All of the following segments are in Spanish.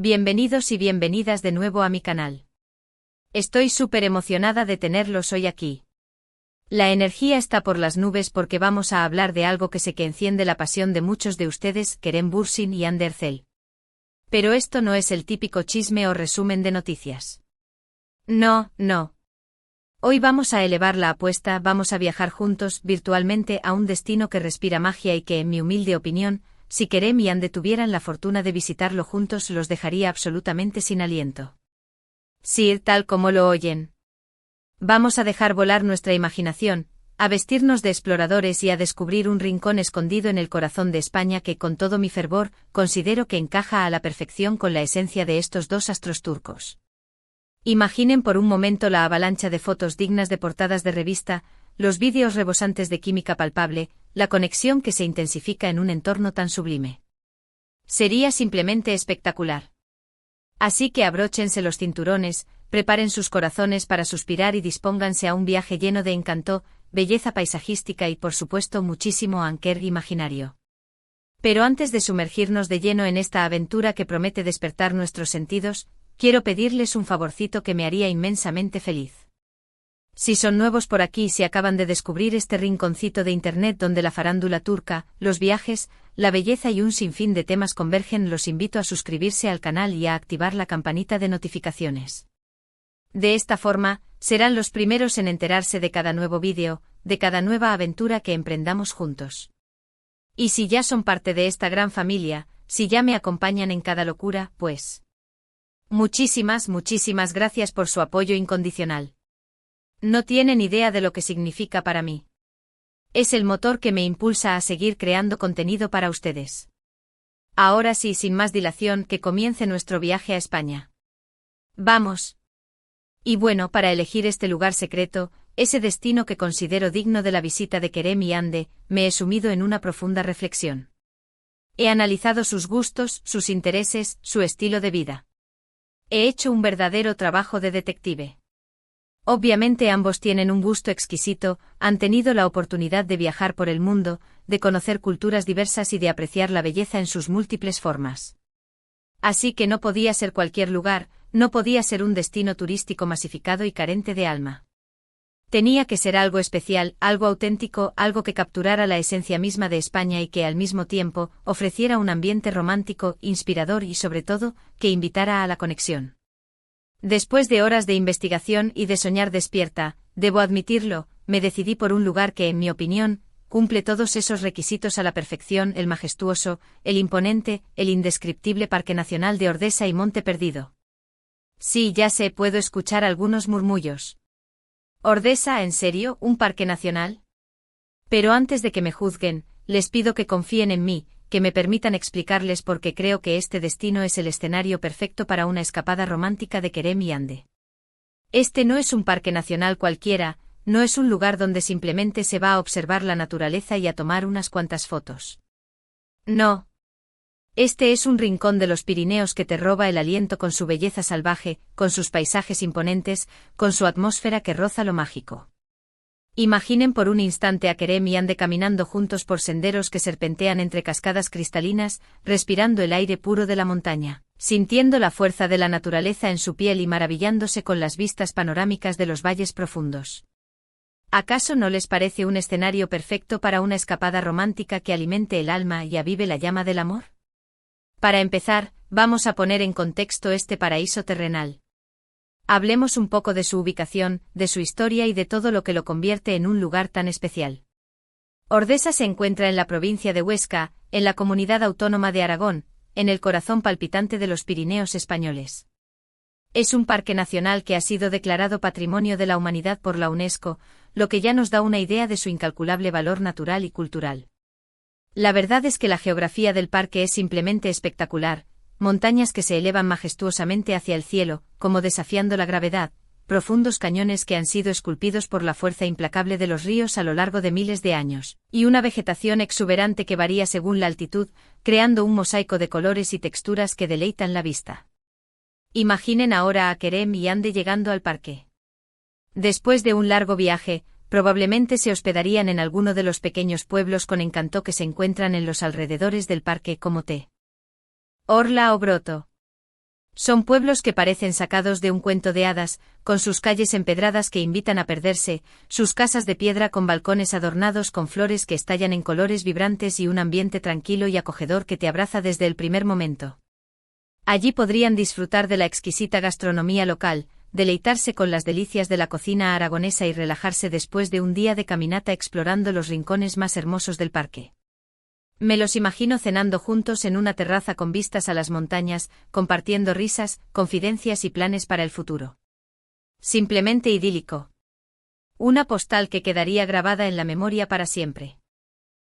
Bienvenidos y bienvenidas de nuevo a mi canal. Estoy súper emocionada de tenerlos hoy aquí. La energía está por las nubes porque vamos a hablar de algo que sé que enciende la pasión de muchos de ustedes, Kerem Bürsin y Hande Erçel. Pero esto no es el típico chisme o resumen de noticias. No. Hoy vamos a elevar la apuesta, vamos a viajar juntos, virtualmente, a un destino que respira magia y que, en mi humilde opinión, si Kerem y Hande tuvieran la fortuna de visitarlo juntos, los dejaría absolutamente sin aliento. Sí, tal como lo oyen. Vamos a dejar volar nuestra imaginación, a vestirnos de exploradores y a descubrir un rincón escondido en el corazón de España que, con todo mi fervor, considero que encaja a la perfección con la esencia de estos dos astros turcos. Imaginen por un momento la avalancha de fotos dignas de portadas de revista, los vídeos rebosantes de química palpable, la conexión que se intensifica en un entorno tan sublime. Sería simplemente espectacular. Así que abróchense los cinturones, preparen sus corazones para suspirar y dispónganse a un viaje lleno de encanto, belleza paisajística y, por supuesto, muchísimo anker imaginario. Pero antes de sumergirnos de lleno en esta aventura que promete despertar nuestros sentidos, quiero pedirles un favorcito que me haría inmensamente feliz. Si son nuevos por aquí y si acaban de descubrir este rinconcito de internet donde la farándula turca, los viajes, la belleza y un sinfín de temas convergen, los invito a suscribirse al canal y a activar la campanita de notificaciones. De esta forma, serán los primeros en enterarse de cada nuevo vídeo, de cada nueva aventura que emprendamos juntos. Y si ya son parte de esta gran familia, si ya me acompañan en cada locura, pues muchísimas gracias por su apoyo incondicional. No tienen idea de lo que significa para mí. Es el motor que me impulsa a seguir creando contenido para ustedes. Ahora sí, sin más dilación, que comience nuestro viaje a España. ¡Vamos! Y bueno, para elegir este lugar secreto, ese destino que considero digno de la visita de Kerem y Hande, me he sumido en una profunda reflexión. He analizado sus gustos, sus intereses, su estilo de vida. He hecho un verdadero trabajo de detective. Obviamente ambos tienen un gusto exquisito, han tenido la oportunidad de viajar por el mundo, de conocer culturas diversas y de apreciar la belleza en sus múltiples formas. Así que no podía ser cualquier lugar, no podía ser un destino turístico masificado y carente de alma. Tenía que ser algo especial, algo auténtico, algo que capturara la esencia misma de España y que al mismo tiempo ofreciera un ambiente romántico, inspirador y sobre todo, que invitara a la conexión. Después de horas de investigación y de soñar despierta, debo admitirlo, me decidí por un lugar que, en mi opinión, cumple todos esos requisitos a la perfección: el majestuoso, el imponente, el indescriptible Parque Nacional de Ordesa y Monte Perdido. Sí, ya sé, puedo escuchar algunos murmullos. ¿Ordesa, en serio, un parque nacional? Pero antes de que me juzguen, les pido que confíen en mí, que me permitan explicarles por qué creo que este destino es el escenario perfecto para una escapada romántica de Kerem y Hande. Este no es un parque nacional cualquiera, no es un lugar donde simplemente se va a observar la naturaleza y a tomar unas cuantas fotos. No. Este es un rincón de los Pirineos que te roba el aliento con su belleza salvaje, con sus paisajes imponentes, con su atmósfera que roza lo mágico. Imaginen por un instante a Kerem y Hande caminando juntos por senderos que serpentean entre cascadas cristalinas, respirando el aire puro de la montaña, sintiendo la fuerza de la naturaleza en su piel y maravillándose con las vistas panorámicas de los valles profundos. ¿Acaso no les parece un escenario perfecto para una escapada romántica que alimente el alma y avive la llama del amor? Para empezar, vamos a poner en contexto este paraíso terrenal. Hablemos un poco de su ubicación, de su historia y de todo lo que lo convierte en un lugar tan especial. Ordesa se encuentra en la provincia de Huesca, en la comunidad autónoma de Aragón, en el corazón palpitante de los Pirineos españoles. Es un parque nacional que ha sido declarado Patrimonio de la Humanidad por la UNESCO, lo que ya nos da una idea de su incalculable valor natural y cultural. La verdad es que la geografía del parque es simplemente espectacular. Montañas que se elevan majestuosamente hacia el cielo, como desafiando la gravedad, profundos cañones que han sido esculpidos por la fuerza implacable de los ríos a lo largo de miles de años, y una vegetación exuberante que varía según la altitud, creando un mosaico de colores y texturas que deleitan la vista. Imaginen ahora a Kerem y Hande llegando al parque. Después de un largo viaje, probablemente se hospedarían en alguno de los pequeños pueblos con encanto que se encuentran en los alrededores del parque, como Orla o Broto. Son pueblos que parecen sacados de un cuento de hadas, con sus calles empedradas que invitan a perderse, sus casas de piedra con balcones adornados con flores que estallan en colores vibrantes y un ambiente tranquilo y acogedor que te abraza desde el primer momento. Allí podrían disfrutar de la exquisita gastronomía local, deleitarse con las delicias de la cocina aragonesa y relajarse después de un día de caminata explorando los rincones más hermosos del parque. Me los imagino cenando juntos en una terraza con vistas a las montañas, compartiendo risas, confidencias y planes para el futuro. Simplemente idílico. Una postal que quedaría grabada en la memoria para siempre.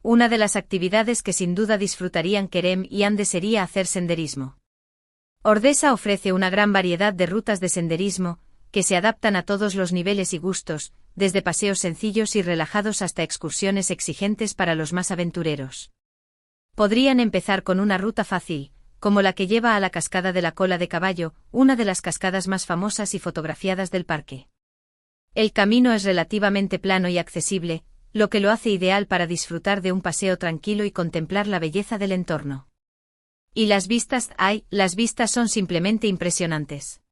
Una de las actividades que sin duda disfrutarían Kerem y Ande sería hacer senderismo. Ordesa ofrece una gran variedad de rutas de senderismo, que se adaptan a todos los niveles y gustos, desde paseos sencillos y relajados hasta excursiones exigentes para los más aventureros. Podrían empezar con una ruta fácil, como la que lleva a la cascada de la cola de caballo, una de las cascadas más famosas y fotografiadas del parque. El camino es relativamente plano y accesible, lo que lo hace ideal para disfrutar de un paseo tranquilo y contemplar la belleza del entorno. Y las vistas son simplemente impresionantes.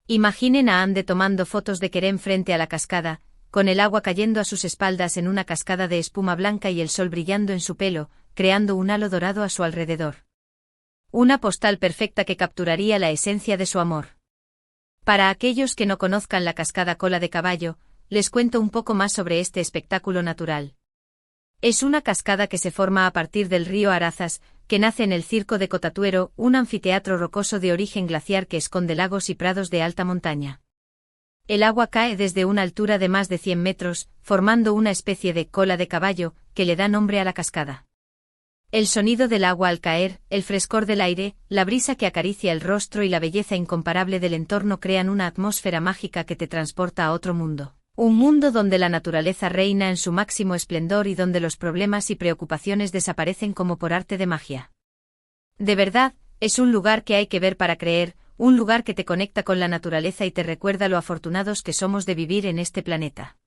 Imaginen a Ande tomando fotos de Kerem frente a la cascada, con el agua cayendo a sus espaldas en una cascada de espuma blanca y el sol brillando en su pelo, creando un halo dorado a su alrededor. Una postal perfecta que capturaría la esencia de su amor. Para aquellos que no conozcan la cascada Cola de Caballo, les cuento un poco más sobre este espectáculo natural. Es una cascada que se forma a partir del río Arazas, que nace en el Circo de Cotatuero, un anfiteatro rocoso de origen glaciar que esconde lagos y prados de alta montaña. El agua cae desde una altura de más de 100 metros, formando una especie de cola de caballo, que le da nombre a la cascada. El sonido del agua al caer, el frescor del aire, la brisa que acaricia el rostro y la belleza incomparable del entorno crean una atmósfera mágica que te transporta a otro mundo. Un mundo donde la naturaleza reina en su máximo esplendor y donde los problemas y preocupaciones desaparecen como por arte de magia. De verdad, es un lugar que hay que ver para creer, un lugar que te conecta con la naturaleza y te recuerda lo afortunados que somos de vivir en este planeta.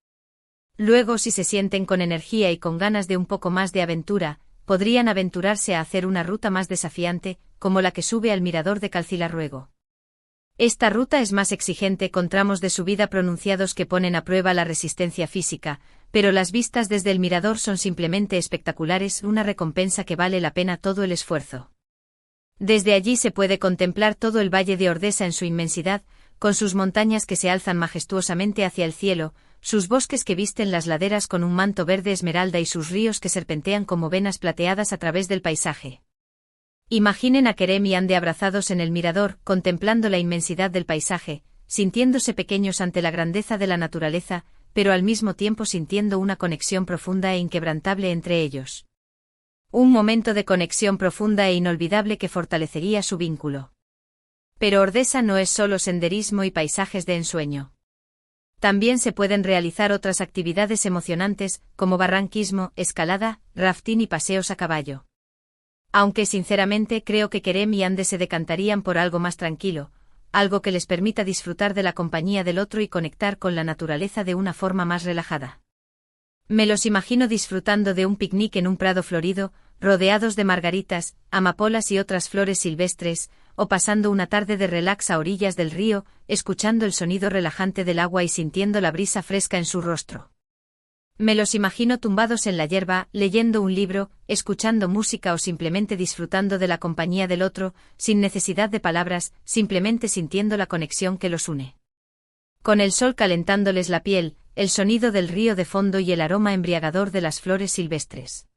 Luego, si se sienten con energía y con ganas de un poco más de aventura, podrían aventurarse a hacer una ruta más desafiante, como la que sube al mirador de Calcilarruego. Esta ruta es más exigente con tramos de subida pronunciados que ponen a prueba la resistencia física, pero las vistas desde el mirador son simplemente espectaculares, una recompensa que vale la pena todo el esfuerzo. Desde allí se puede contemplar todo el valle de Ordesa en su inmensidad, con sus montañas que se alzan majestuosamente hacia el cielo, sus bosques que visten las laderas con un manto verde esmeralda y sus ríos que serpentean como venas plateadas a través del paisaje. Imaginen a Kerem y Ande abrazados en el mirador, contemplando la inmensidad del paisaje, sintiéndose pequeños ante la grandeza de la naturaleza, pero al mismo tiempo sintiendo una conexión profunda e inquebrantable entre ellos. Un momento de conexión profunda e inolvidable que fortalecería su vínculo. Pero Ordesa no es solo senderismo y paisajes de ensueño. También se pueden realizar otras actividades emocionantes, como barranquismo, escalada, rafting y paseos a caballo. Aunque sinceramente creo que Kerem y Ande se decantarían por algo más tranquilo, algo que les permita disfrutar de la compañía del otro y conectar con la naturaleza de una forma más relajada. Me los imagino disfrutando de un picnic en un prado florido, rodeados de margaritas, amapolas y otras flores silvestres, o pasando una tarde de relax a orillas del río, escuchando el sonido relajante del agua y sintiendo la brisa fresca en su rostro. Me los imagino tumbados en la hierba, leyendo un libro, escuchando música o simplemente disfrutando de la compañía del otro, sin necesidad de palabras, simplemente sintiendo la conexión que los une. Con el sol calentándoles la piel, el sonido del río de fondo y el aroma embriagador de las flores silvestres.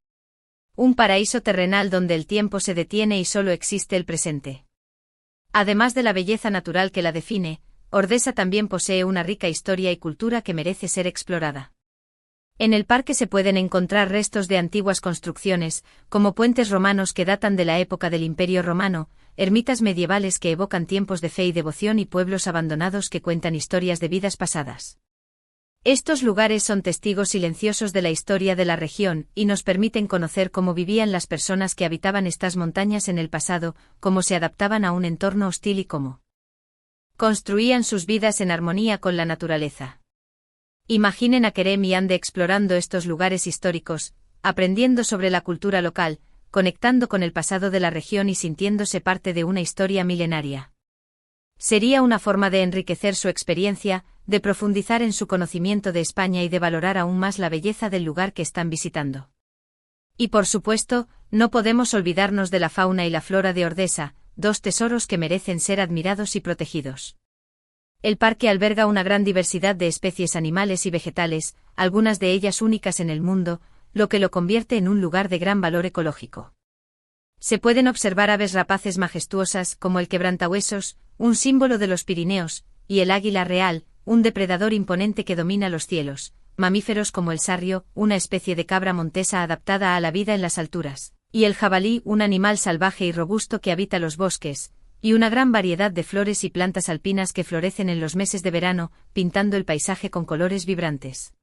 Un paraíso terrenal donde el tiempo se detiene y solo existe el presente. Además de la belleza natural que la define, Ordesa también posee una rica historia y cultura que merece ser explorada. En el parque se pueden encontrar restos de antiguas construcciones, como puentes romanos que datan de la época del Imperio Romano, ermitas medievales que evocan tiempos de fe y devoción y pueblos abandonados que cuentan historias de vidas pasadas. Estos lugares son testigos silenciosos de la historia de la región y nos permiten conocer cómo vivían las personas que habitaban estas montañas en el pasado, cómo se adaptaban a un entorno hostil y cómo construían sus vidas en armonía con la naturaleza. Imaginen a Kerem y Ande explorando estos lugares históricos, aprendiendo sobre la cultura local, conectando con el pasado de la región y sintiéndose parte de una historia milenaria. Sería una forma de enriquecer su experiencia, de profundizar en su conocimiento de España y de valorar aún más la belleza del lugar que están visitando. Y por supuesto, no podemos olvidarnos de la fauna y la flora de Ordesa, dos tesoros que merecen ser admirados y protegidos. El parque alberga una gran diversidad de especies animales y vegetales, algunas de ellas únicas en el mundo, lo que lo convierte en un lugar de gran valor ecológico. Se pueden observar aves rapaces majestuosas como el quebrantahuesos, un símbolo de los Pirineos, y el águila real, un depredador imponente que domina los cielos, mamíferos como el sarrio, una especie de cabra montesa adaptada a la vida en las alturas, y el jabalí, un animal salvaje y robusto que habita los bosques, y una gran variedad de flores y plantas alpinas que florecen en los meses de verano, pintando el paisaje con colores vibrantes.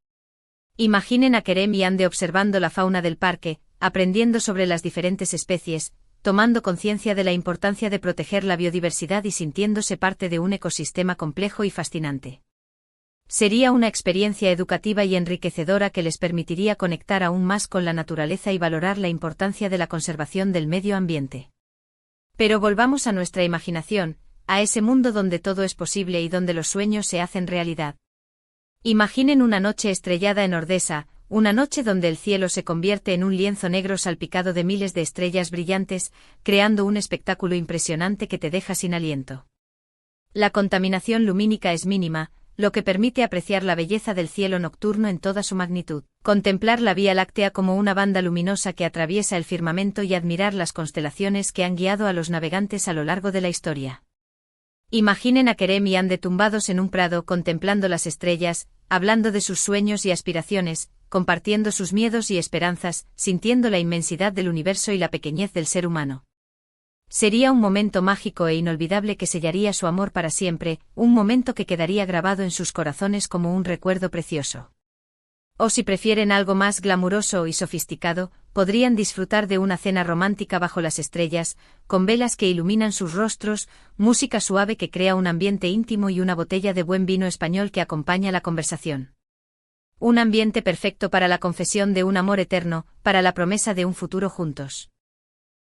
Imaginen a Kerem y Ande observando la fauna del parque, aprendiendo sobre las diferentes especies, tomando conciencia de la importancia de proteger la biodiversidad y sintiéndose parte de un ecosistema complejo y fascinante. Sería una experiencia educativa y enriquecedora que les permitiría conectar aún más con la naturaleza y valorar la importancia de la conservación del medio ambiente. Pero volvamos a nuestra imaginación, a ese mundo donde todo es posible y donde los sueños se hacen realidad. Imaginen una noche estrellada en Ordesa, una noche donde el cielo se convierte en un lienzo negro salpicado de miles de estrellas brillantes, creando un espectáculo impresionante que te deja sin aliento. La contaminación lumínica es mínima, lo que permite apreciar la belleza del cielo nocturno en toda su magnitud, contemplar la Vía Láctea como una banda luminosa que atraviesa el firmamento y admirar las constelaciones que han guiado a los navegantes a lo largo de la historia. Imaginen a Kerem y Ande tumbados en un prado contemplando las estrellas, hablando de sus sueños y aspiraciones, compartiendo sus miedos y esperanzas, sintiendo la inmensidad del universo y la pequeñez del ser humano. Sería un momento mágico e inolvidable que sellaría su amor para siempre, un momento que quedaría grabado en sus corazones como un recuerdo precioso. O si prefieren algo más glamuroso y sofisticado, podrían disfrutar de una cena romántica bajo las estrellas, con velas que iluminan sus rostros, música suave que crea un ambiente íntimo y una botella de buen vino español que acompaña la conversación. Un ambiente perfecto para la confesión de un amor eterno, para la promesa de un futuro juntos.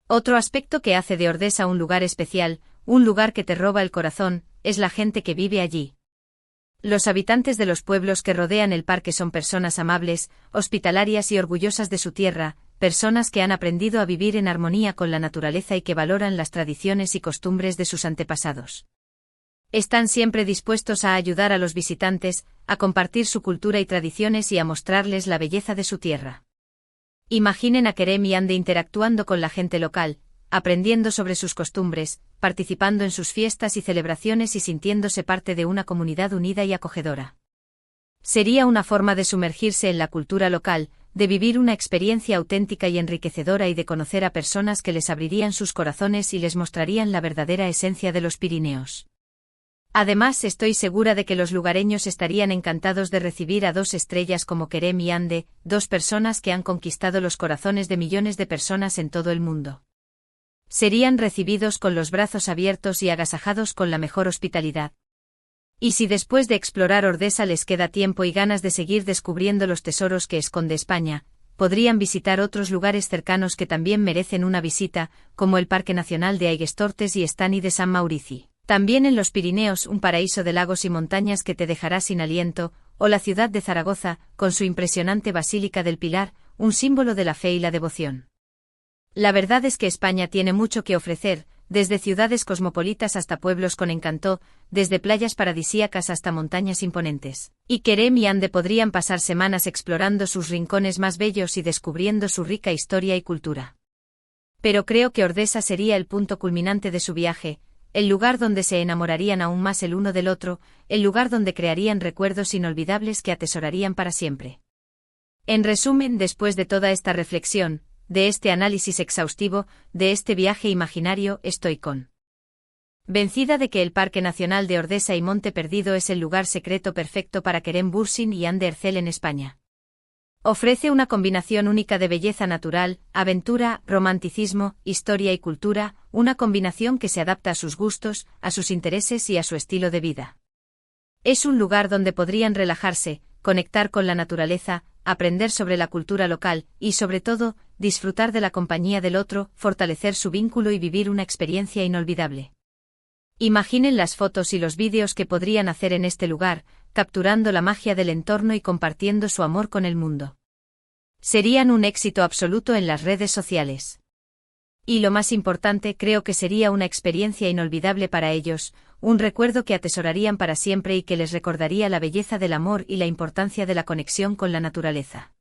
Otro aspecto que hace de Ordesa un lugar especial, un lugar que te roba el corazón, es la gente que vive allí. Los habitantes de los pueblos que rodean el parque son personas amables, hospitalarias y orgullosas de su tierra, personas que han aprendido a vivir en armonía con la naturaleza y que valoran las tradiciones y costumbres de sus antepasados. Están siempre dispuestos a ayudar a los visitantes, a compartir su cultura y tradiciones y a mostrarles la belleza de su tierra. Imaginen a Kerem y Ande interactuando con la gente local, aprendiendo sobre sus costumbres, participando en sus fiestas y celebraciones y sintiéndose parte de una comunidad unida y acogedora. Sería una forma de sumergirse en la cultura local, de vivir una experiencia auténtica y enriquecedora y de conocer a personas que les abrirían sus corazones y les mostrarían la verdadera esencia de los Pirineos. Además, estoy segura de que los lugareños estarían encantados de recibir a dos estrellas como Kerem y Ande, dos personas que han conquistado los corazones de millones de personas en todo el mundo. Serían recibidos con los brazos abiertos y agasajados con la mejor hospitalidad. Y si después de explorar Ordesa les queda tiempo y ganas de seguir descubriendo los tesoros que esconde España, podrían visitar otros lugares cercanos que también merecen una visita, como el Parque Nacional de Aiguestortes y Estany de Sant Maurici. También en los Pirineos un paraíso de lagos y montañas que te dejará sin aliento, o la ciudad de Zaragoza, con su impresionante Basílica del Pilar, un símbolo de la fe y la devoción. La verdad es que España tiene mucho que ofrecer, desde ciudades cosmopolitas hasta pueblos con encanto, desde playas paradisíacas hasta montañas imponentes. Y Kerem y Ande podrían pasar semanas explorando sus rincones más bellos y descubriendo su rica historia y cultura. Pero creo que Ordesa sería el punto culminante de su viaje, el lugar donde se enamorarían aún más el uno del otro, el lugar donde crearían recuerdos inolvidables que atesorarían para siempre. En resumen, después de toda esta reflexión, de este análisis exhaustivo, de este viaje imaginario, estoy convencida de que el Parque Nacional de Ordesa y Monte Perdido es el lugar secreto perfecto para Kerem Bürsin y Ande Ercel en España. Ofrece una combinación única de belleza natural, aventura, romanticismo, historia y cultura, una combinación que se adapta a sus gustos, a sus intereses y a su estilo de vida. Es un lugar donde podrían relajarse, conectar con la naturaleza, aprender sobre la cultura local y, sobre todo, disfrutar de la compañía del otro, fortalecer su vínculo y vivir una experiencia inolvidable. Imaginen las fotos y los vídeos que podrían hacer en este lugar, capturando la magia del entorno y compartiendo su amor con el mundo. Serían un éxito absoluto en las redes sociales. Y lo más importante, creo que sería una experiencia inolvidable para ellos, un recuerdo que atesorarían para siempre y que les recordaría la belleza del amor y la importancia de la conexión con la naturaleza.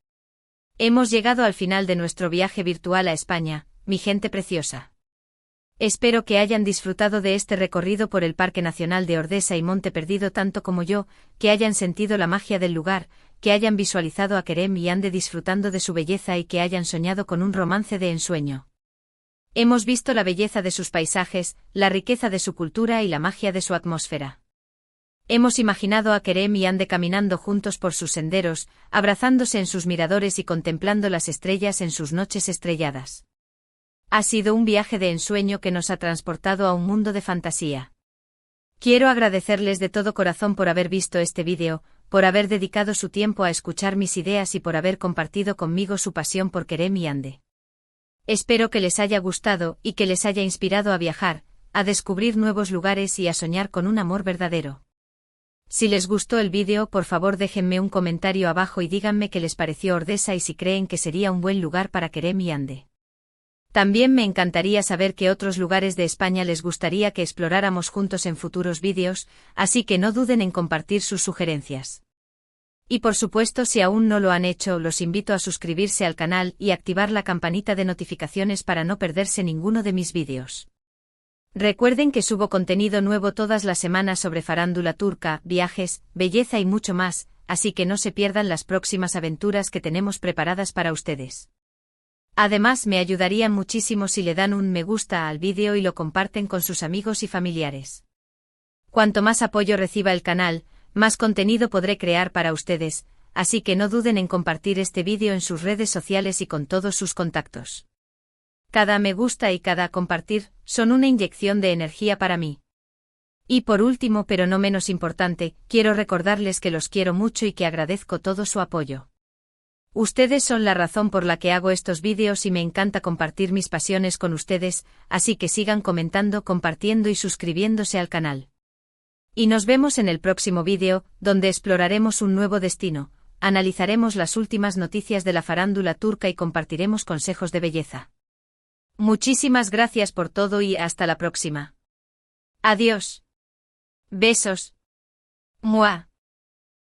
Hemos llegado al final de nuestro viaje virtual a España, mi gente preciosa. Espero que hayan disfrutado de este recorrido por el Parque Nacional de Ordesa y Monte Perdido tanto como yo, que hayan sentido la magia del lugar, que hayan visualizado a Querem y Ande disfrutando de su belleza y que hayan soñado con un romance de ensueño. Hemos visto la belleza de sus paisajes, la riqueza de su cultura y la magia de su atmósfera. Hemos imaginado a Querem y Ande caminando juntos por sus senderos, abrazándose en sus miradores y contemplando las estrellas en sus noches estrelladas. Ha sido un viaje de ensueño que nos ha transportado a un mundo de fantasía. Quiero agradecerles de todo corazón por haber visto este vídeo, por haber dedicado su tiempo a escuchar mis ideas y por haber compartido conmigo su pasión por Querem y Ande. Espero que les haya gustado y que les haya inspirado a viajar, a descubrir nuevos lugares y a soñar con un amor verdadero. Si les gustó el vídeo, por favor déjenme un comentario abajo y díganme qué les pareció Ordesa y si creen que sería un buen lugar para Querem y Ande. También me encantaría saber qué otros lugares de España les gustaría que exploráramos juntos en futuros vídeos, así que no duden en compartir sus sugerencias. Y por supuesto, si aún no lo han hecho, los invito a suscribirse al canal y activar la campanita de notificaciones para no perderse ninguno de mis vídeos. Recuerden que subo contenido nuevo todas las semanas sobre farándula turca, viajes, belleza y mucho más, así que no se pierdan las próximas aventuras que tenemos preparadas para ustedes. Además, me ayudarían muchísimo si le dan un me gusta al vídeo y lo comparten con sus amigos y familiares. Cuanto más apoyo reciba el canal, más contenido podré crear para ustedes, así que no duden en compartir este vídeo en sus redes sociales y con todos sus contactos. Cada me gusta y cada compartir son una inyección de energía para mí. Y por último, pero no menos importante, quiero recordarles que los quiero mucho y que agradezco todo su apoyo. Ustedes son la razón por la que hago estos vídeos y me encanta compartir mis pasiones con ustedes, así que sigan comentando, compartiendo y suscribiéndose al canal. Y nos vemos en el próximo vídeo, donde exploraremos un nuevo destino, analizaremos las últimas noticias de la farándula turca y compartiremos consejos de belleza. Muchísimas gracias por todo y hasta la próxima. Adiós. Besos. Mua.